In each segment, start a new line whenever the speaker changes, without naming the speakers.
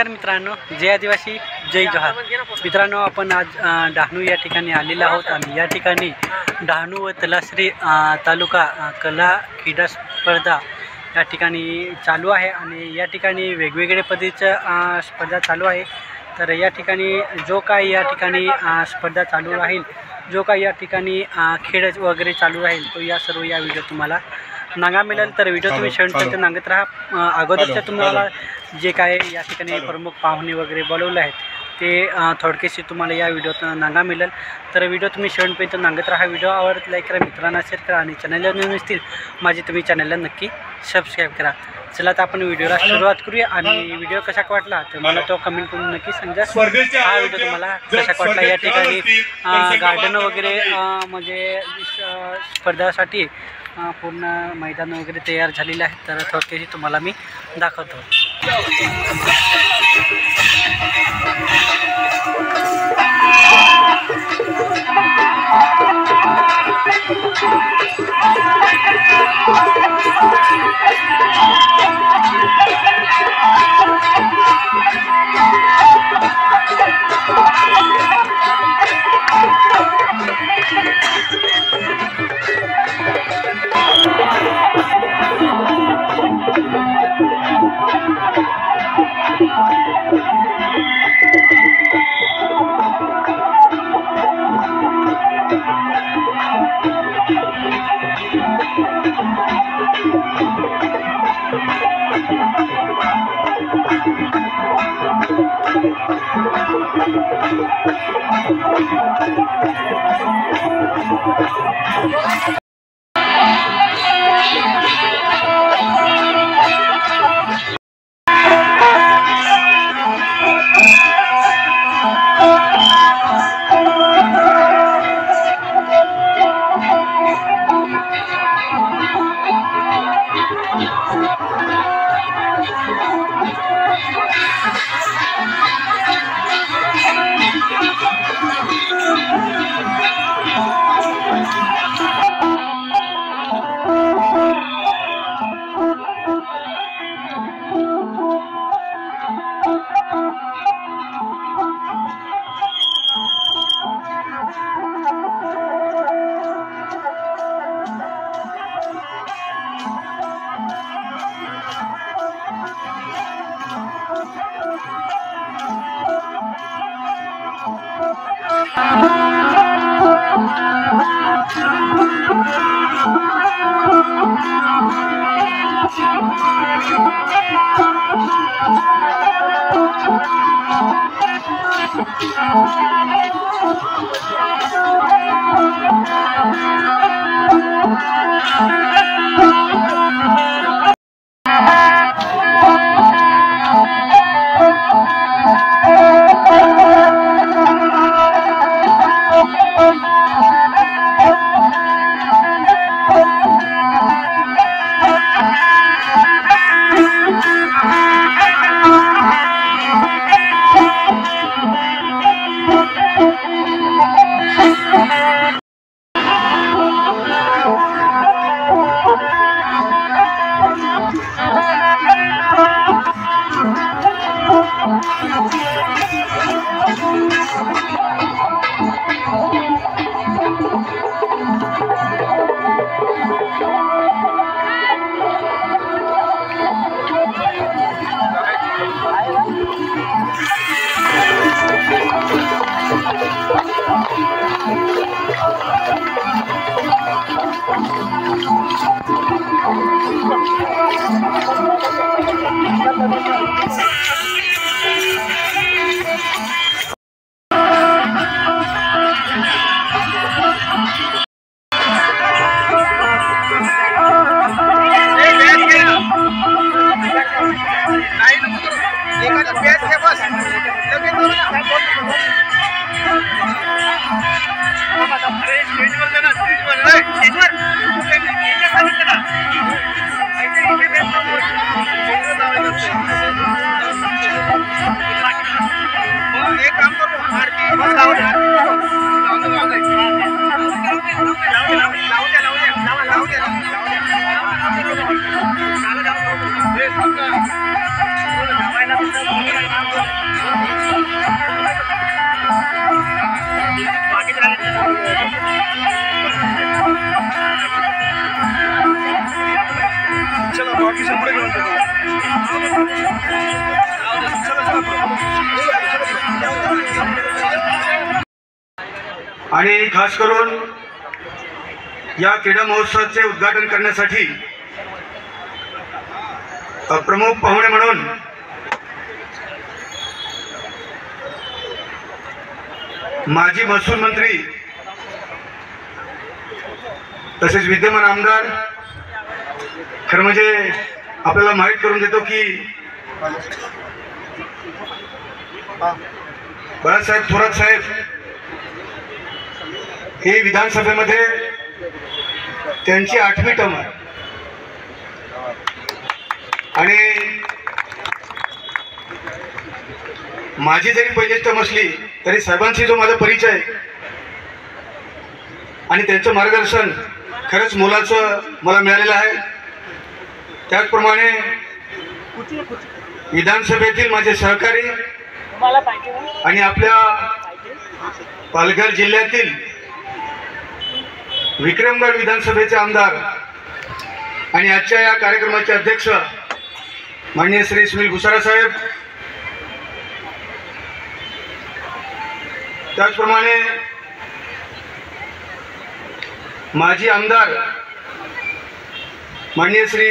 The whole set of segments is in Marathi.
नमस्कार मित्रांनो, जय आदिवासी जय जोहार। मित्रांनो, आपण आज डहाणू या ठिकाणी आलेलो आहोत आणि या ठिकाणी डहाणू व तलासरी तालुका कला क्रीडा स्पर्धा या ठिकाणी चालू आहे आणि या ठिकाणी वेगवेगळ्या पद्धतीच्या स्पर्धा चालू आहे। तर या ठिकाणी जो काही या ठिकाणी स्पर्धा चालू राहील, जो काही या ठिकाणी खेळ वगैरे चालू राहील, तो या सर्व या व्हिडिओ तुम्हाला नांगा मिळेल। तर व्हिडिओ तुम्ही शेवटपर्यंत नांगत राहा। अगोदरच्या तुम्हाला जे काय या ठिकाणी प्रमुख पाहुणे वगैरे बोलवले आहेत ते थोडकेशी तुम्हाला या व्हिडिओत नांगा मिळेल। तर व्हिडिओ तुम्ही शेवटपर्यंत नांगत राहा। व्हिडिओ आवडत लाईक करा, मित्रांना शेअर करा आणि चॅनलला नवीन असतील माझे तुम्ही चॅनलला नक्की सबस्क्राईब करा। चला तर आपण व्हिडिओला सुरुवात करूया आणि व्हिडिओ कशा वाटला तर मला तो कमेंट करून नक्की सांगा। हा व्हिडिओ तुम्हाला कशा वाटला। या ठिकाणी गार्डन वगैरे म्हणजे स्पर्धासाठी पूर्ण मैदान वगैरे तयार झालेले आहे। तर थोडक्यात तुम्हाला मी दाखवतो।
आणि खास करून या क्रीडा महोत्सवाचे उद्घाटन करण्यासाठी प्रमुख पाहुणे म्हणून माजी महसूल मंत्री तसेच विद्यमान आमदार, खरं म्हणजे आपल्याला माहीत करून देतो की बाळासाहेब थोरात साहेब हे विधानसभेमध्ये त्यांची 8वी टर्म आहे आणि माझी जरी पहिली टर्म असली तरी साहेबांशी जो माझा परिचय आणि त्यांचं मार्गदर्शन खरंच मोलाचं मला मिळालेलं आहे। त्याचप्रमाणे विधानसभेतील माझे सहकारी आणि आपल्या पालघर जिल्ह्यातील विक्रमगड विधानसभेचे आमदार आणि आजच्या या कार्यक्रमाचे अध्यक्ष माननीय श्री सुनील भुसारा साहेब, त्याचप्रमाणे माजी आमदार माननीय श्री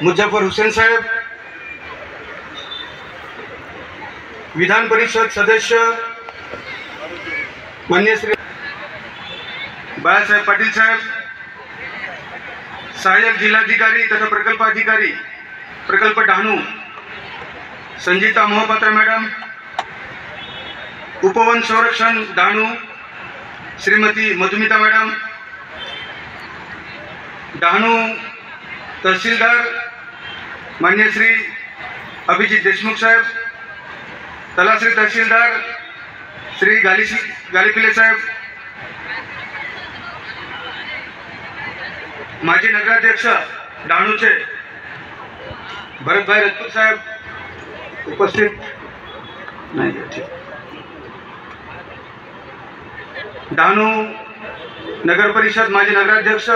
मुजफ्फर हुसेन साहेब, विधान परिषद सदस्य माननीय श्री बाळासाहेब पाटील साहेब, सहाय्यक जिल्हाधिकारी तथा प्रकल्पाधिकारी प्रकल्प डहाणू संजीता मोहपात्रा मॅडम, उपवन संरक्षण डहाणू श्रीमती मधुमिता मॅडम, डहाणू तहसीलदार माननीय श्री अभिजित देशमुख साहेब, तलासरी तहसीलदार श्री गालीपिले साहेब, माजी नगराध्यक्ष डहाणूचे भरतभाई रजपूत साहेब उपस्थित नाही, डहाणू नगर परिषद माजी नगराध्यक्ष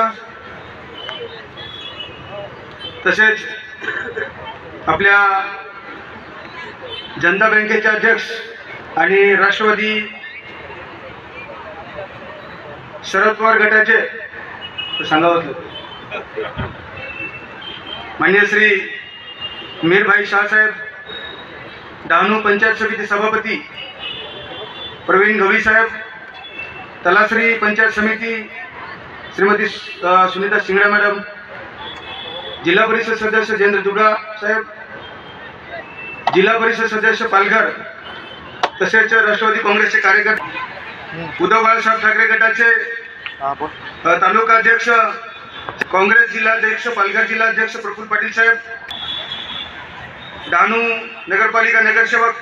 तसेच आपल्या जनता बँकेचे अध्यक्ष आणि राष्ट्रवादी शरद पवार गटाचे सांगावं माननीय श्री मीरभाई शाहसाहेब, डहाणू पंचायत समिती सभापती प्रवीण गवळी साहेब, तलासरी पंचायत समिती श्रीमती सुनीता सिंगडा मॅडम, जिल्हा परिषद सदस्य जयेंद्र दुगा साहेब, जिल्हा परिषद सदस्य पालघर तसेच राष्ट्रवादी काँग्रेसचे कार्यकर्ते, उद्धव बाळासाहेब ठाकरे गटाचे तालुका अध्यक्ष काँग्रेस जिल्हाध्यक्ष पालघर जिल्हाध्यक्ष प्रफुल्ल पाटील साहेब, डहाणू नगरपालिका नगरसेवक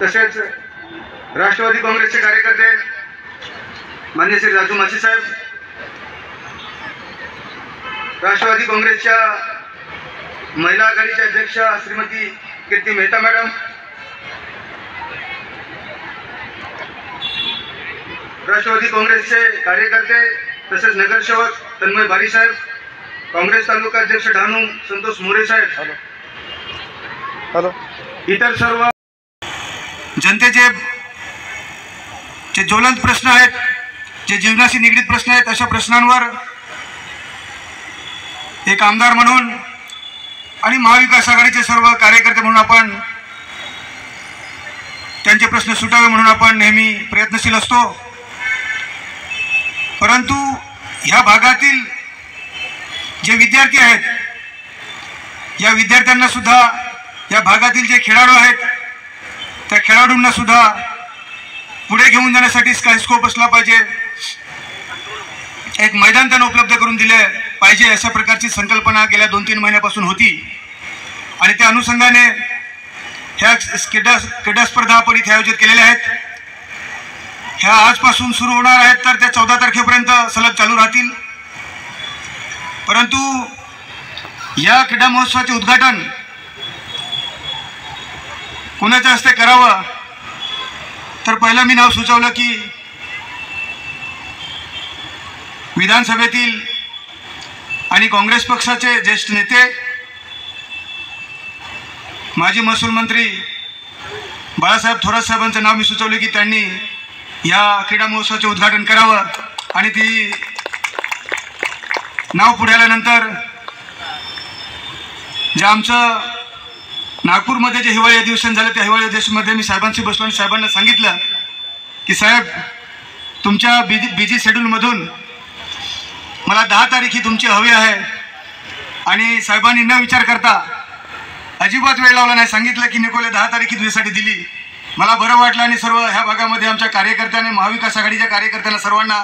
तसेच राष्ट्रवादी काँग्रेसचे कार्यकर्ते माननीय श्री राजू मासी साहेब, राष्ट्रवादी काँग्रेसच्या महिला आघाडीच्या अध्यक्षा श्रीमती कीर्ती मेहता मॅडम, राष्ट्रवादी काँग्रेसचे कार्यकर्ते तसेच नगरसेवक तन्मय भारी साहेब, काँग्रेस तालुका अध्यक्ष डहाणू संतोष मोरे साहेब, इतर सर्व जनतेचे जे ज्वलंत प्रश्न आहेत, जे जीवनाशी निगडीत प्रश्न आहेत, अशा प्रश्नांवर एक आमदार म्हणून आणि महाविकास आघाडीचे सर्व कार्यकर्ते म्हणून आपण त्यांचे प्रश्न सुटावे म्हणून आपण नेहमी प्रयत्नशील असतो। परंतु ह्या भागातील जे विद्यार्थी आहेत, या विद्यार्थ्यांना सुद्धा, या भागातील जे खेळाडू आहेत त्या खेळाडूंना सुद्धा पुढे घेऊन जाण्यासाठी काही स्कोप असला पाहिजे, एक मैदान त्यांना उपलब्ध करून दिले पाहिजे, अशा प्रकारची संकल्पना गेल्या 2-3 महिन्यापासून होती आणि त्या अनुषंगाने ह्या क्रीडा स्पर्धा आपण इथे आयोजित केलेल्या आहेत। ह्या आजपासून सुरू होणार आहेत तर त्या 14 तारखेपर्यंत सलग चालू राहतील। परंतु या क्रीडा महोत्सवाचे उद्घाटन कोणाच्या हस्ते करावं, तर पहिलं मी नाव सुचवलं की विधानसभेतील आणि काँग्रेस पक्षाचे ज्येष्ठ नेते माजी महसूल मंत्री बाळासाहेब थोरात साहेबांचं नाव मी सुचवले की त्यांनी या क्रीडा महोत्सवाचे उद्घाटन करावं आणि ती नाव पुढे आल्यानंतर जे आमचं नागपूरमध्ये जे हिवाळी अधिवेशन झालं त्या हिवाळी अधिवेशनमध्ये मी साहेबांशी बसलो आणि साहेबांना सांगितलं की साहेब तुमच्या बिझी शेड्यूलमधून मला 10 तारीख तुमची हवी आहे. आणि साहेबांनी न विचार करता अजिबात वेळ लावला नाही, सांगितलं की निकोले 10 तारीख तुझ्यासाठी दिली. मला बरं वाटलं आणि सर्व ह्या भागामध्ये आमच्या कार्यकर्त्यांनी महाविकास आघाडीच्या कार्यकर्त्यांना सर्वांना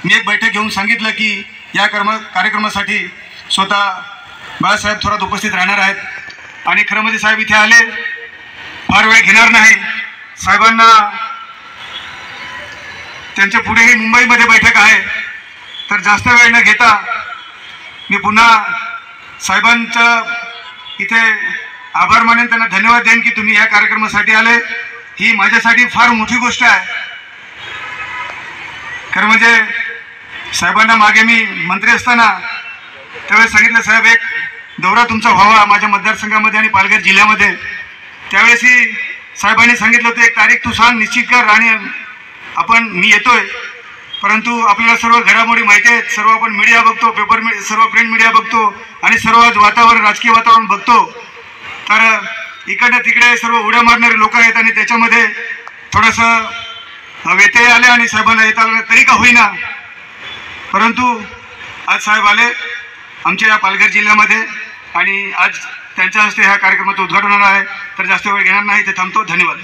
मी एक बैठक घेऊन सांगितलं की या कार्यक्रमासाठी स्वतः बाळासाहेब थोरात उपस्थित राहणार आहेत. आणि खरं म्हणजे साहेब इथे आले, फार वेळ घेणार नाही. साहेबांना त्यांच्या पुढेही मुंबईमध्ये बैठक आहे, तर जास्त वेळ न घेता मी पुन्हा साहेबांचं इथे आभार मानेन, त्यांना धन्यवाद देईन की तुम्ही या कार्यक्रमासाठी आले. ही माझ्यासाठी फार मोठी गोष्ट आहे. खरं म्हणजे साहेबांना मागे मी मंत्री असताना त्यावेळेस सांगितलं साहेब एक दौरा तुमचा व्हावा माझ्या मतदारसंघामध्ये आणि पालघर जिल्ह्यामध्ये. त्यावेळेसही साहेबांनी सांगितलं होतं एक तारीख तू सांग निश्चित कर आणि मी येतोय. परंतु आपल्याला सर्व घडामोडी माहिती आहेत, सर्व आपण मीडिया बघतो, सर्व प्रिंट मीडिया बघतो आणि सर्व वातावरण राजकीय वातावरण बघतो. तर इकडे तिकडे सर्व उड्या मारणारे लोक आहेत आणि त्याच्यामध्ये थोडंसं व्यत्यय आले आणि साहेबांना येता आलं तरी का होईना. परंतु आज साहेब आले आमच्या या पालघर जिल्ह्यामध्ये आणि आज त्यांच्या हस्ते ह्या कार्यक्रमाचं उद्घाटन होणार आहे. तर जास्त वेळ घेणार नाही, ते थांबतो. धन्यवाद.